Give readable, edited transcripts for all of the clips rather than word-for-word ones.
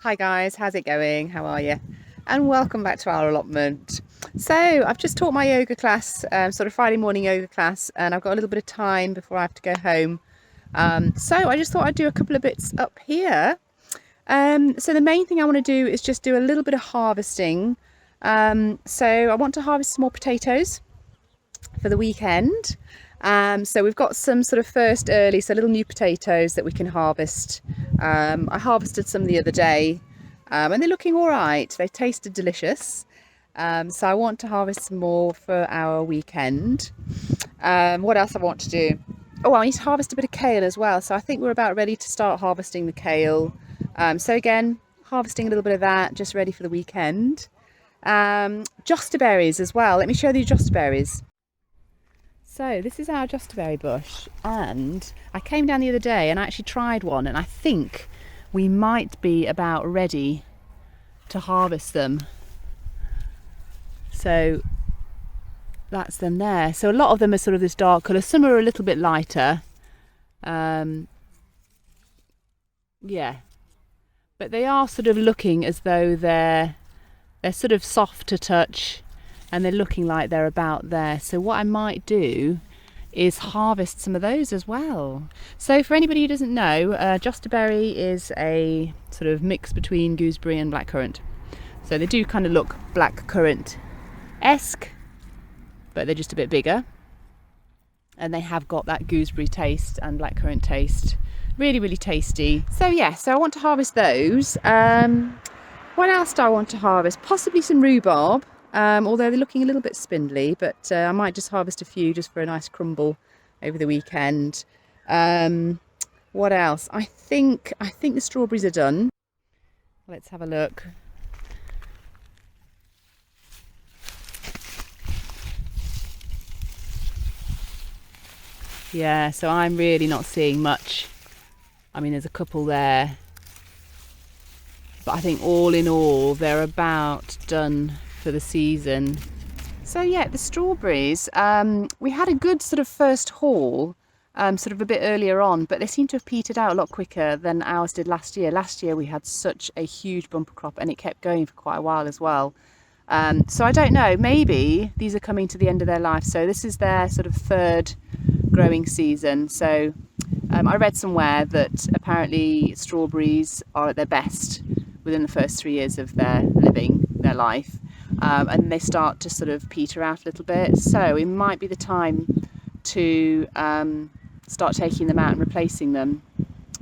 Hi guys, how's it going? How are you? And welcome back to our allotment. So I've just taught my yoga class, sort of Friday morning yoga class, and I've got a little bit of time before I have to go home. So I just thought I'd do a couple of bits up here. So the main thing I want to do is just do a little bit of harvesting. So I want to harvest some more potatoes for the weekend. So we've got some sort of first early, so little new potatoes that we can harvest. I harvested some the other day and they're looking all right. They tasted delicious. So I want to harvest some more for our weekend. What else I want to do? Oh, I need to harvest a bit of kale as well. So I think we're about ready to start harvesting the kale. So again, harvesting a little bit of that, just ready for the weekend. Jostaberries as well. Let me show you Jostaberries. So this is our Jostaberry bush, and I came down the other day and I actually tried one, and I think we might be about ready to harvest them. So that's them there. So a lot of them are sort of this dark colour, some are a little bit lighter. Yeah, but they are sort of looking as though they're sort of soft to touch, and they're looking like they're about there. So what I might do is harvest some of those as well. So for anybody who doesn't know, Jostaberry is a sort of mix between gooseberry and blackcurrant. So they do kind of look blackcurrant-esque, but they're just a bit bigger. And they have got that gooseberry taste and blackcurrant taste. Really, really tasty. So yeah, so I want to harvest those. What else do I want to harvest? Possibly some rhubarb. Although they're looking a little bit spindly, but I might just harvest a few just for a nice crumble over the weekend. What else? I think the strawberries are done. Let's have a look. Yeah, so I'm really not seeing much. I mean, there's a couple there, but I think all in all they're about done for the season. So yeah, the strawberries, we had a good sort of first haul sort of a bit earlier on, but they seem to have petered out a lot quicker than ours did last year. Last year we had such a huge bumper crop and it kept going for quite a while as well. So I don't know, maybe these are coming to the end of their life. So this is their sort of third growing season. So I read somewhere that apparently strawberries are at their best within the first 3 years of their life. And they start to sort of peter out a little bit, so it might be the time to start taking them out and replacing them,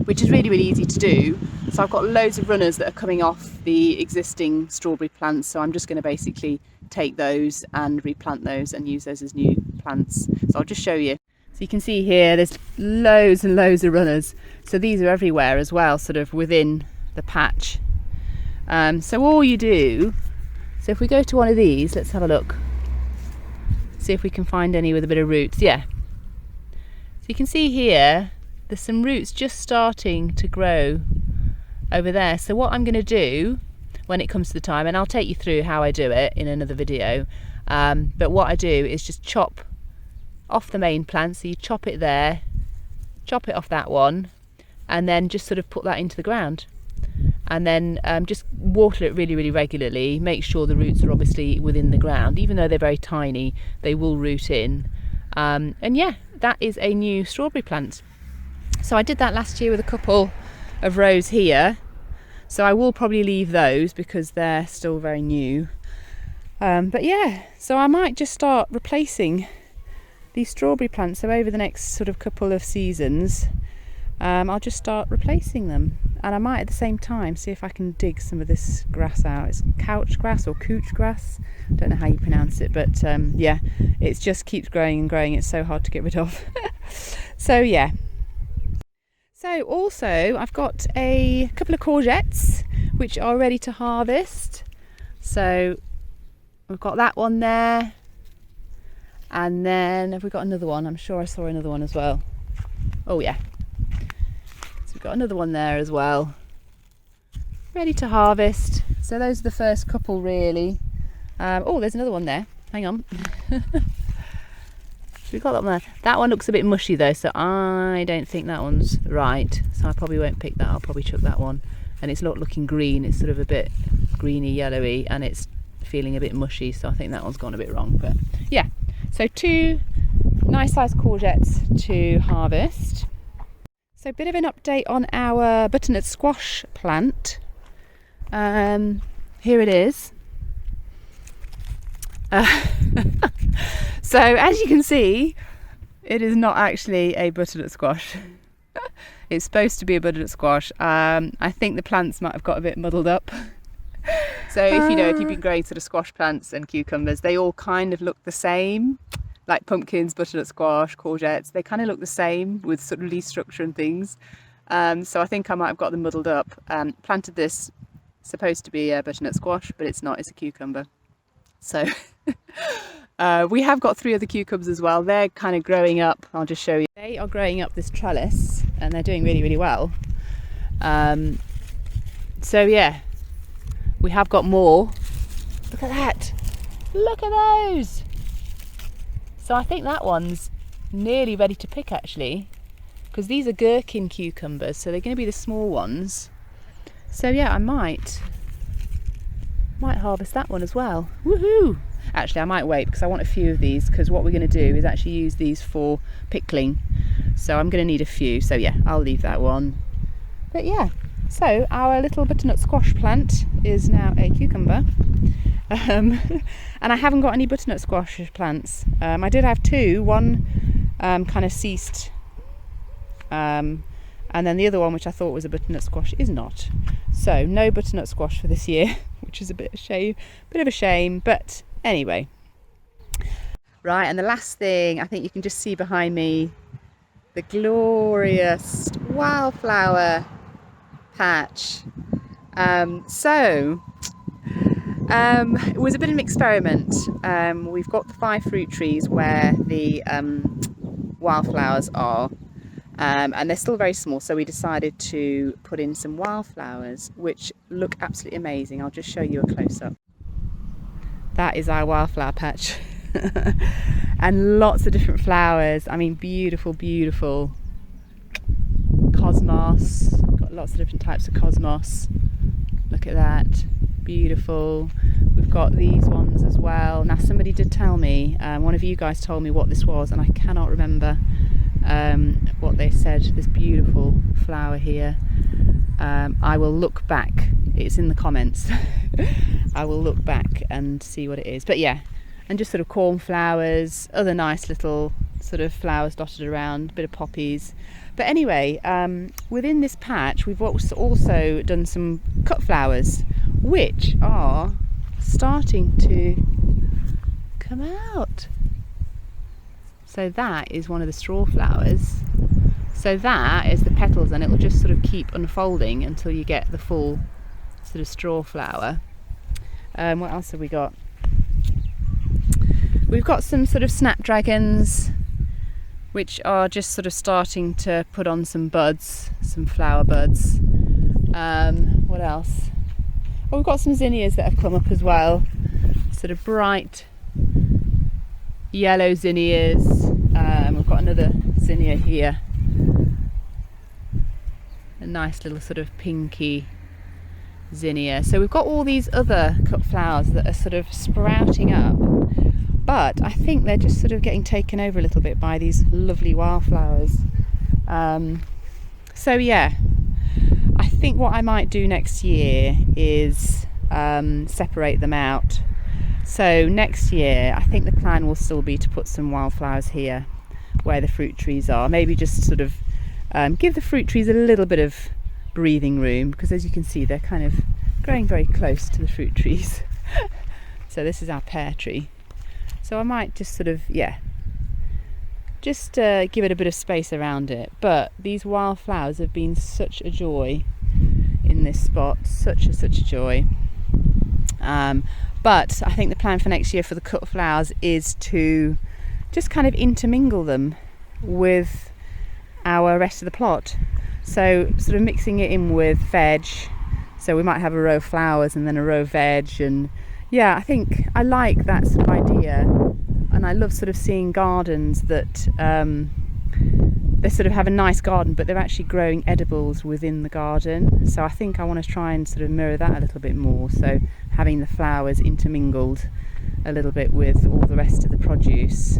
which is really, really easy to do. So I've got loads of runners that are coming off the existing strawberry plants, so I'm just going to basically take those and replant those and use those as new plants. So I'll just show you. So you can see here there's loads and loads of runners, so these are everywhere as well, sort of within the patch. So all you do, so if we go to one of these, let's have a look, see if we can find any with a bit of roots. Yeah, so you can see here there's some roots just starting to grow over there. So what I'm going to do when it comes to the time, and I'll take you through how I do it in another video, but what I do is just chop off the main plant. So you chop it there, chop it off that one, and then just sort of put that into the ground. And then just water it really, really regularly. Make sure the roots are obviously within the ground. Even though they're very tiny, they will root in. And yeah, that is a new strawberry plant. So I did that last year with a couple of rows here. So I will probably leave those because they're still very new. But yeah, so I might just start replacing these strawberry plants. So over the next sort of couple of seasons, I'll just start replacing them, and I might at the same time see if I can dig some of this grass out. It's couch grass or couch grass, don't know how you pronounce it, but yeah, it just keeps growing and growing. It's so hard to get rid of. So yeah, so also I've got a couple of courgettes which are ready to harvest. So we've got that one there, and then have we got another one? I'm sure I saw another one as well. Oh yeah, we've got another one there as well, ready to harvest. So those are the first couple really. Oh, there's another one there, hang on. We've got that one there. That one looks a bit mushy though, so I don't think that one's right, so I probably won't pick that. I'll probably chuck that one and it's not looking green, it's sort of a bit greeny yellowy, and it's feeling a bit mushy, so I think that one's gone a bit wrong. But yeah, so 2 nice sized courgettes to harvest. So a bit of an update on our butternut squash plant. Here it is. So as you can see, it is not actually a butternut squash. It's supposed to be a butternut squash. I think the plants might have got a bit muddled up. So if you've been growing sort of squash plants and cucumbers, they all kind of look the same, like pumpkins, butternut squash, courgettes. They kind of look the same with sort of leaf structure and things. So I think I might have got them muddled up. Planted this, supposed to be a butternut squash, but it's not, it's a cucumber. So we have got 3 other cucumbers as well. They're kind of growing up. I'll just show you. They are growing up this trellis and they're doing really, really well. So yeah, we have got more. Look at that. Look at those. So I think that one's nearly ready to pick actually, because these are gherkin cucumbers, so they're going to be the small ones. So yeah, I might harvest that one as well. Woohoo! Actually, I might wait because I want a few of these, because what we're going to do is actually use these for pickling. So I'm going to need a few. So yeah, I'll leave that one. But yeah, so our little butternut squash plant is now a cucumber. And I haven't got any butternut squash plants. I did have 2. One kind of ceased. And then the other one, which I thought was a butternut squash, is not. So no butternut squash for this year, which is a bit of a shame, but anyway. Right, and the last thing, I think you can just see behind me, the glorious wildflower patch. It was a bit of an experiment. We've got the 5 fruit trees where the wildflowers are. And they're still very small, so we decided to put in some wildflowers, which look absolutely amazing. I'll just show you a close-up. That is our wildflower patch. And lots of different flowers. I mean, beautiful, beautiful cosmos. Got lots of different types of cosmos. Look at that. Beautiful. We've got these ones as well. Now, somebody did tell me, one of you guys told me what this was, and I cannot remember what they said. This beautiful flower here. I will look back, it's in the comments. I will look back and see what it is. But yeah, and just sort of cornflowers, other nice little sort of flowers dotted around, a bit of poppies. But anyway, within this patch we've also done some cut flowers, which are starting to come out. So that is one of the straw flowers. So that is the petals, and it will just sort of keep unfolding until you get the full sort of straw flower. What else have we got? We've got some sort of snapdragons, which are just sort of starting to put on some buds, some flower buds. What else? Oh, we've got some zinnias that have come up as well, sort of bright yellow zinnias. We've got another zinnia here, a nice little sort of pinky zinnia. So we've got all these other cut flowers that are sort of sprouting up, but I think they're just sort of getting taken over a little bit by these lovely wildflowers. So yeah, I think what I might do next year is separate them out. So next year I think the plan will still be to put some wildflowers here where the fruit trees are. Maybe just sort of give the fruit trees a little bit of breathing room, because as you can see they're kind of growing very close to the fruit trees. So this is our pear tree. So I might just sort of, yeah, just give it a bit of space around it. But these wildflowers have been such a joy in this spot, such a joy. But I think the plan for next year for the cut flowers is to just kind of intermingle them with our rest of the plot. So sort of mixing it in with veg. So we might have a row of flowers and then a row of veg. And yeah, I think I like that sort of idea. And I love sort of seeing gardens that they sort of have a nice garden, but they're actually growing edibles within the garden. So I think I want to try and sort of mirror that a little bit more. So having the flowers intermingled a little bit with all the rest of the produce.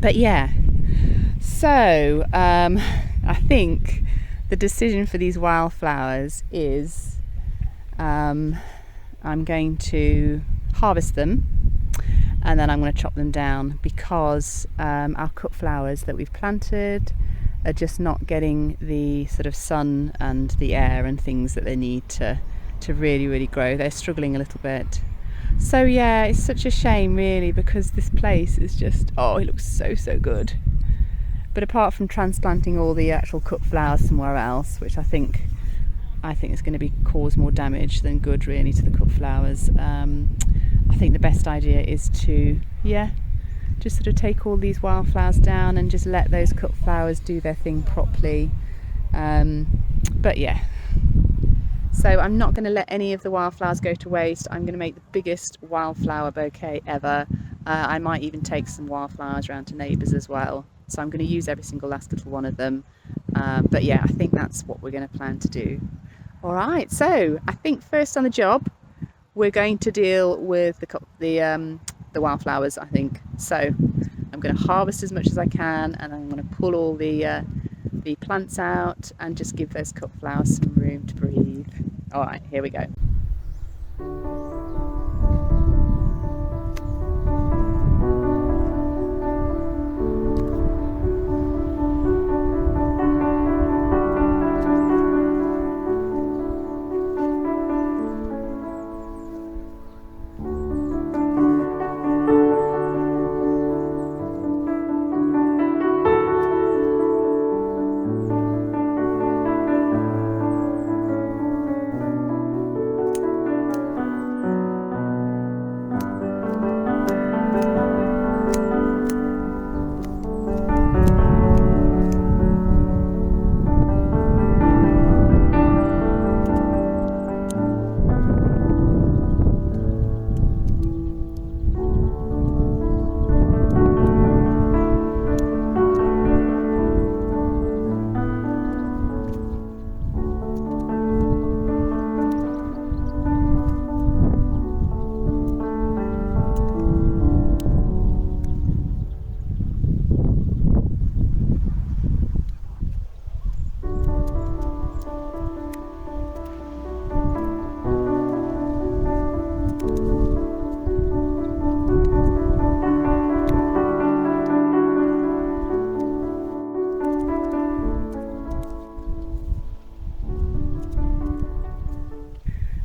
But yeah, so I think the decision for these wildflowers is I'm going to harvest them, and then I'm going to chop them down, because our cut flowers that we've planted are just not getting the sort of sun and the air and things that they need to really grow. They're struggling a little bit. So yeah, it's such a shame really, because this place is just, oh, it looks so good. But apart from transplanting all the actual cut flowers somewhere else, which I think is going to cause more damage than good really to the cut flowers, I think the best idea is to just sort of take all these wildflowers down and just let those cut flowers do their thing properly. But yeah, so I'm not going to let any of the wildflowers go to waste. I'm going to make the biggest wildflower bouquet ever. I might even take some wildflowers around to neighbours as well. So I'm going to use every single last little one of them. But yeah, I think that's what we're going to plan to do. All right, so I think first on the job, we're going to deal with the wildflowers, I think. So I'm going to harvest as much as I can, and I'm going to pull all the plants out and just give those cut flowers some room to breathe. All right, here we go.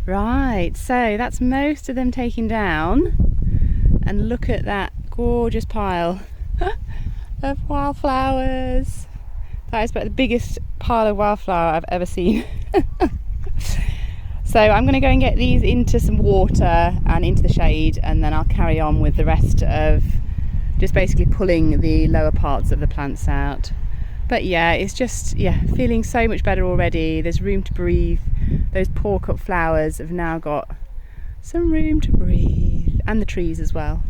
Right, so that's most of them taken down, and look at that gorgeous pile of wildflowers. That is about the biggest pile of wildflower I've ever seen. So I'm going to go and get these into some water and into the shade, and then I'll carry on with the rest of just basically pulling the lower parts of the plants out. But yeah, it's just, feeling so much better already. There's room to breathe. Those poor cut flowers have now got some room to breathe, and the trees as well.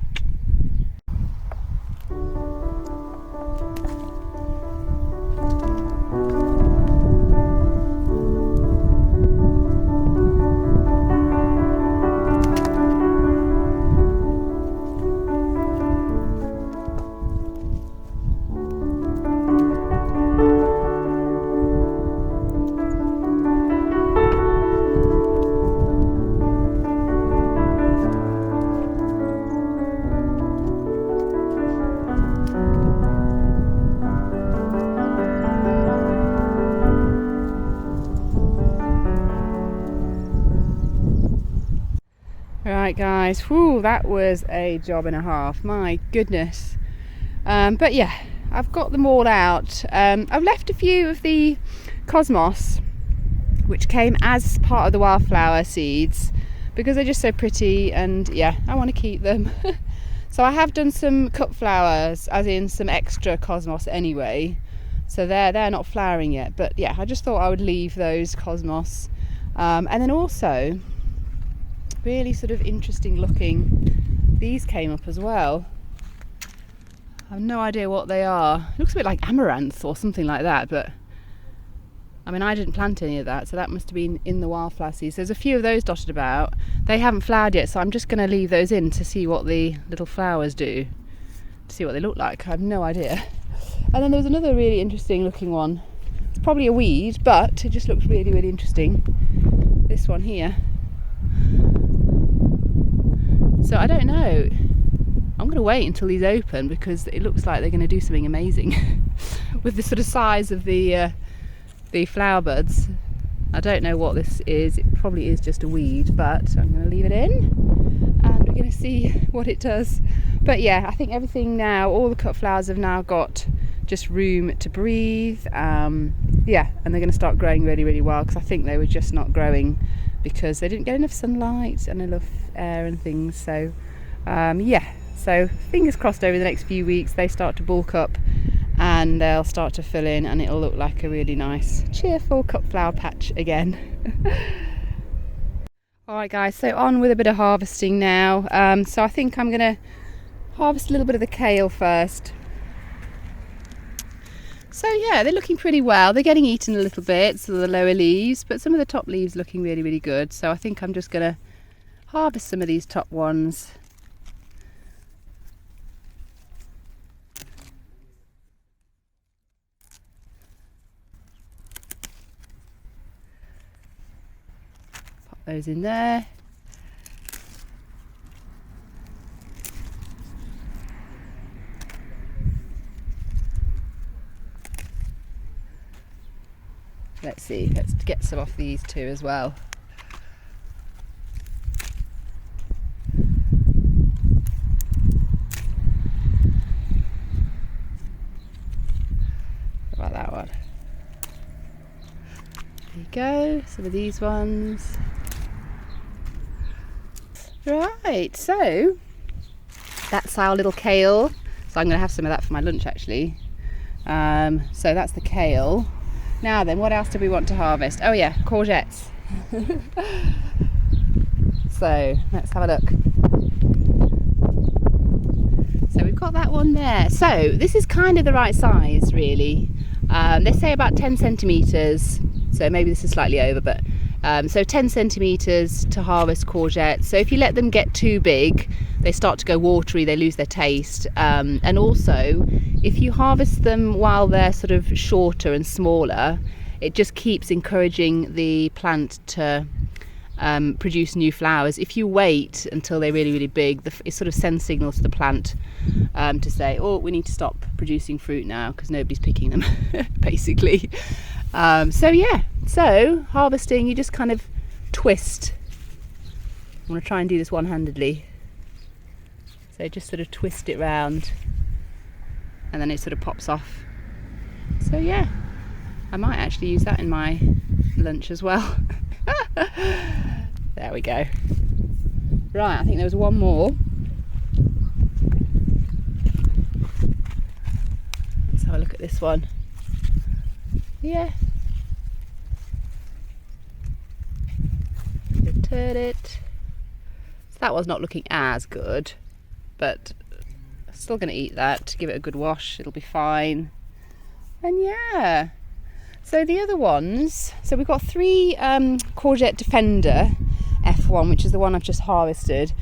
Right guys, whew, that was a job and a half, my goodness. But yeah, I've got them all out. I've left a few of the cosmos, which came as part of the wildflower seeds, because they're just so pretty, and yeah, I want to keep them. So I have done some cut flowers, as in some extra cosmos anyway, so they're not flowering yet, but yeah, I just thought I would leave those cosmos. And then also, really sort of interesting looking, these came up as well. I have no idea what they are. It looks a bit like amaranth or something like that, but I mean, I didn't plant any of that, so that must have been in the wildflower seeds. There's a few of those dotted about. They haven't flowered yet, so I'm just going to leave those in to see what the little flowers do, to see what they look like. I have no idea. And then there was another really interesting looking one. It's probably a weed, but it just looks really, really interesting. This one here. So I don't know. I'm going to wait until these open because it looks like they're going to do something amazing with the sort of size of the flower buds. I don't know what this is. It probably is just a weed, but I'm going to leave it in and we're going to see what it does. But yeah, I think everything now, all the cut flowers have now got just room to breathe. Yeah, and they're going to start growing really, really well, because I think they were just not growing because they didn't get enough sunlight and enough air and things. So yeah, so fingers crossed over the next few weeks they start to bulk up and they'll start to fill in and it'll look like a really nice cheerful cut flower patch again. Alright guys, so on with a bit of harvesting now. So I think I'm going to harvest a little bit of the kale first. So yeah, they're looking pretty well. They're getting eaten a little bit, so the lower leaves, but some of the top leaves looking really, really good. So I think I'm just going to harvest some of these top ones. Those in there. Let's see, let's get some off these two as well. How about that one? There you go, some of these ones. Right, so that's our little kale. So I'm going to have some of that for my lunch actually. So that's the kale. Now then, what else do we want to harvest? Oh yeah, courgettes. So let's have a look. So we've got that one there. So this is kind of the right size really. They say about 10 centimetres. So maybe this is slightly over, but so 10 centimetres to harvest courgettes. So if you let them get too big, they start to go watery, they lose their taste. And also, if you harvest them while they're sort of shorter and smaller, it just keeps encouraging the plant to produce new flowers. If you wait until they're really, really big, it sort of sends signals to the plant to say, oh, we need to stop producing fruit now because nobody's picking them, basically. So yeah, so harvesting, you just kind of twist. I'm going to try and do this one-handedly. So just sort of twist it round and then it sort of pops off. So yeah, I might actually use that in my lunch as well. There we go. Right, I think there was one more. Let's have a look at this one. Yeah. Turn it. So that one's not looking as good, but I'm still going to eat that. Give it a good wash, it'll be fine. And yeah. So the other ones, so we've got 3 Courgette Defender F1, which is the one I've just harvested,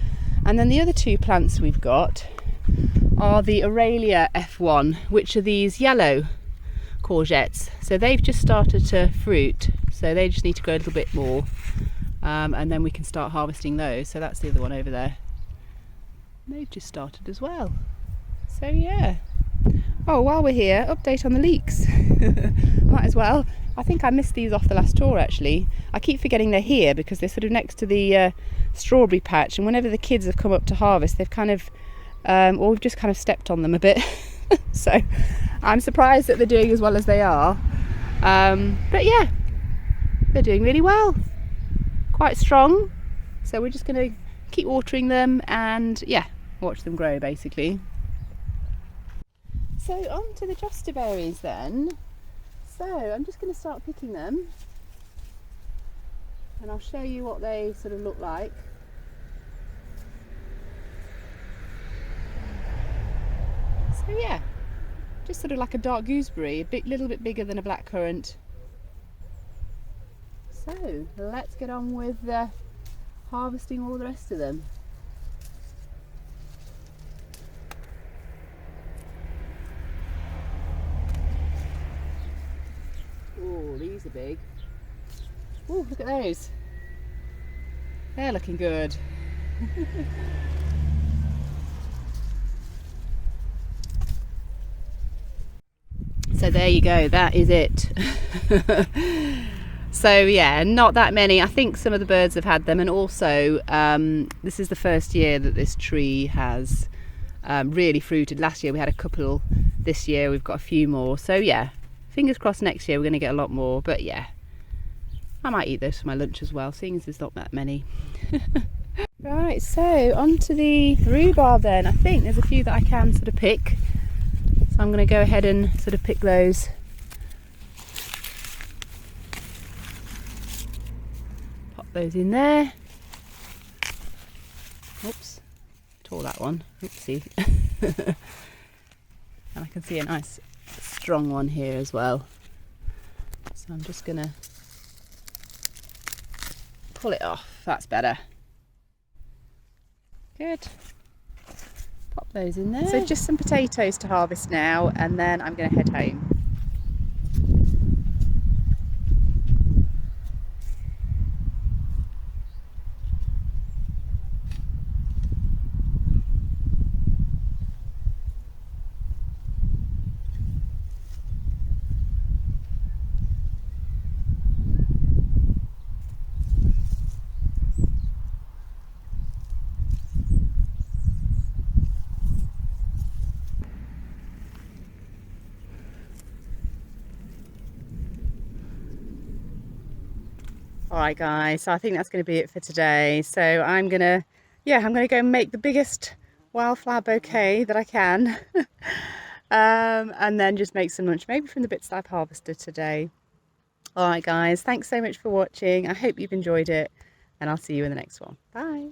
and then the other 2 plants we've got are the Aurelia F1, which are these yellow courgettes. So they've just started to fruit, so they just need to grow a little bit more, and then we can start harvesting those. So that's the other one over there. They've just started as well. So yeah. Oh, while we're here, update on the leeks. Might as well. I think I missed these off the last tour actually. I keep forgetting they're here because they're sort of next to the strawberry patch, and whenever the kids have come up to harvest, they've kind of, or we've just kind of stepped on them a bit. So I'm surprised that they're doing as well as they are. But yeah, they're doing really well. Quite strong. So we're just going to keep watering them and yeah, watch them grow basically. So on to the Jostaberries then. So I'm just going to start picking them and I'll show you what they sort of look like. So yeah, just sort of like a dark gooseberry, a little bit bigger than a blackcurrant. So let's get on with harvesting all the rest of them. Oh, these are big. Oh, look at those. They're looking good. So there you go, that is it. So yeah, not that many. I think some of the birds have had them, and also this is the first year that this tree has really fruited. Last year we had a couple, this year we've got a few more. So yeah, fingers crossed next year we're going to get a lot more. But yeah, I might eat those for my lunch as well, seeing as there's not that many. Right, so on to the rhubarb then. I think there's a few that I can sort of pick. So I'm going to go ahead and sort of pick those. Pop those in there. Oops, tore that one. Oopsie. And I can see a nice strong one here as well. So I'm just going to pull it off. That's better. Good. Pop those in there. So just some potatoes to harvest now, and then I'm going to head home. Alright guys, so I think that's going to be it for today. So I'm going to go and make the biggest wildflower bouquet that I can. And then just make some lunch, maybe from the bits that I've harvested today. Alright guys, thanks so much for watching. I hope you've enjoyed it, and I'll see you in the next one. Bye.